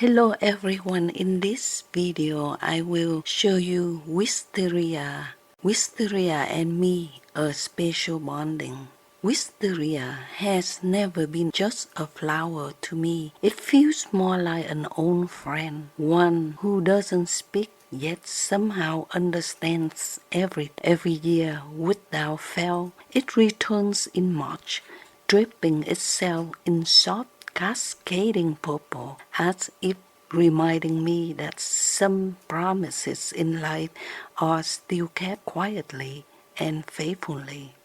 Hello everyone, in this video I will show you Wisteria. Wisteria and me a special bonding. Wisteria has never been just a flower to me. It feels more like an old friend, one who doesn't speak yet somehow understands every year without fail. It returns in March, draping itself in soft cascading purple, as if reminding me that some promises in life are still kept quietly and faithfully.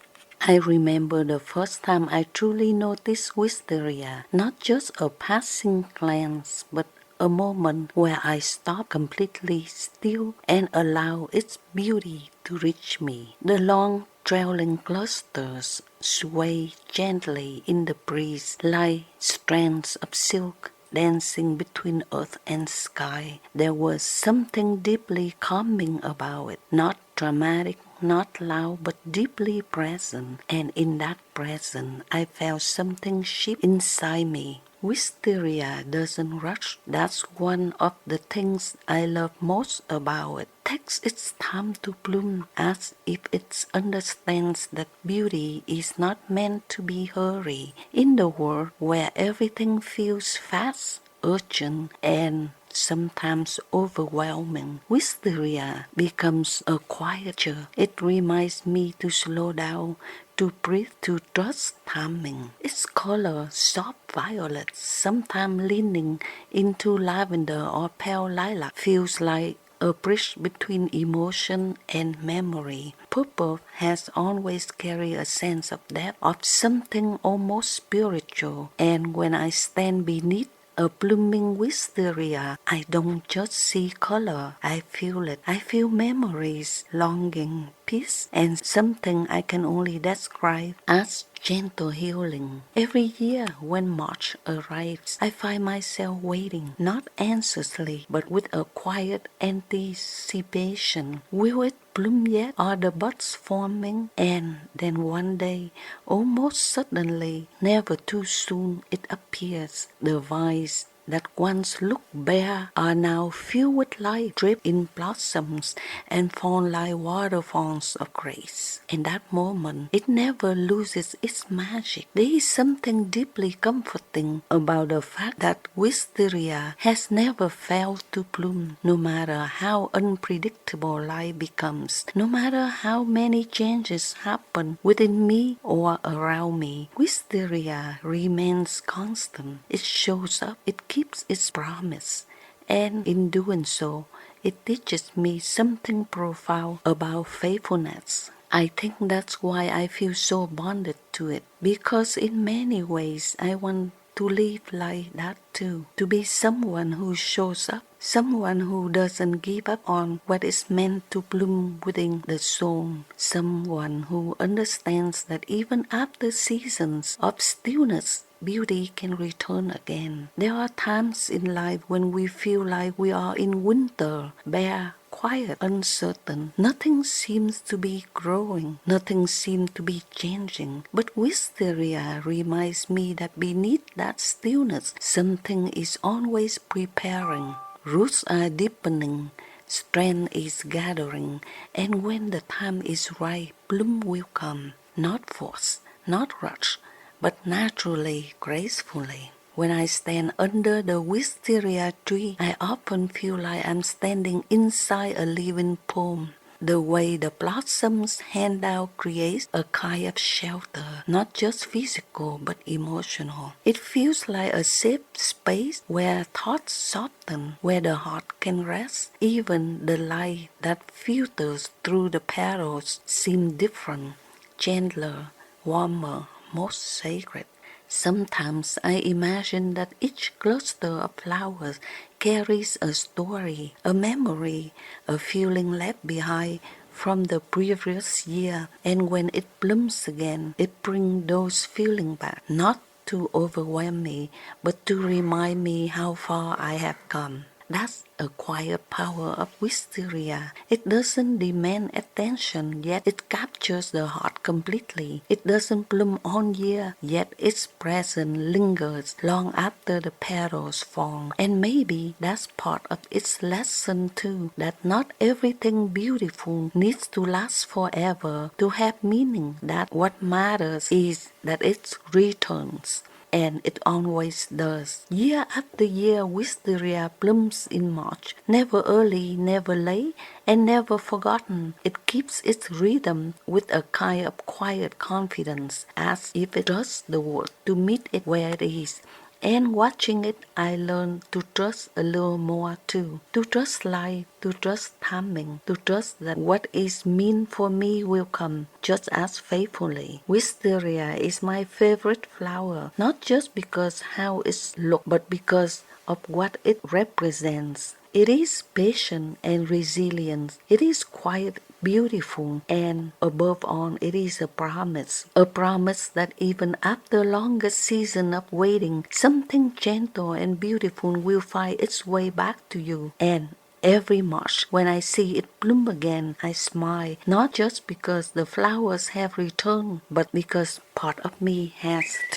I remember the first time I truly noticed Wisteria, not just a passing glance, but a moment where I stopped completely still and allowed its beauty to reach me. The long trailing clusters sway gently in the breeze like strands of silk dancing between earth and sky. There was something deeply calming about it, not dramatic, not loud, but deeply present. And in that presence, I felt something shift inside me. Wisteria doesn't rush. That's one of the things I love most about it. Takes its time to bloom as if it understands that beauty is not meant to be hurried. In the world where everything feels fast, urgent, and sometimes overwhelming, Wisteria becomes a quieter. It reminds me to slow down, to breathe, to trust timing. Its color, soft violet, sometimes leaning into lavender or pale lilac, feels like a bridge between emotion and memory. Purple has always carried a sense of depth, of something almost spiritual, and when I stand beneath a blooming wisteria, I don't just see color, I feel it. I feel memories, longing, peace, and something I can only describe as gentle healing. Every year when March arrives, I find myself waiting, not anxiously, but with a quiet anticipation. Will it bloom yet? Are the buds forming? And then one day, almost suddenly, never too soon, it appears. The vines that once looked bare are now filled with life, drip in blossoms, and fall like waterfalls of grace. In that moment, it never loses its magic. There is something deeply comforting about the fact that wisteria has never failed to bloom, no matter how unpredictable life becomes, no matter how many changes happen within me or around me. Wisteria remains constant. It shows up, it keeps its promise, and in doing so, it teaches me something profound about faithfulness. I think that's why I feel so bonded to it, because in many ways I want to live like that too, to be someone who shows up, someone who doesn't give up on what is meant to bloom within the soul, someone who understands that even after seasons of stillness, beauty can return again. There are times in life when we feel like we are in winter, bare, quiet, uncertain. Nothing seems to be growing. Nothing seems to be changing. But wisteria reminds me that beneath that stillness, something is always preparing. Roots are deepening. Strength is gathering. And when the time is right, bloom will come. Not forced, not rushed, but naturally, gracefully. When I stand under the wisteria tree, I often feel like I'm standing inside a living poem. The way the blossoms hand out creates a kind of shelter, not just physical but emotional. It feels like a safe space where thoughts soften, where the heart can rest. Even the light that filters through the petals seems different, gentler, warmer, most sacred. Sometimes I imagine that each cluster of flowers carries a story, a memory, a feeling left behind from the previous year, and when it blooms again, it brings those feelings back, not to overwhelm me, but to remind me how far I have come. That's a quiet power of Wisteria. It doesn't demand attention, yet it captures the heart completely. It doesn't bloom all year, yet its presence lingers long after the petals fall. And maybe that's part of its lesson too, that not everything beautiful needs to last forever to have meaning, that what matters is that it returns. And it always does. Year after year, Wisteria blooms in March, never early, never late, and never forgotten. It keeps its rhythm with a kind of quiet confidence, as if it trusts the world to meet it where it is. And watching it, I learned to trust a little more too. To trust life, to trust timing, to trust that what is meant for me will come just as faithfully. Wisteria is my favorite flower, not just because how it looks, but because of what it represents. It is patient and resilient. It is quiet, beautiful, and above all, it is a promise. A promise that even after longest season of waiting, something gentle and beautiful will find its way back to you. And every March, when I see it bloom again, I smile, not just because the flowers have returned, but because part of me has too.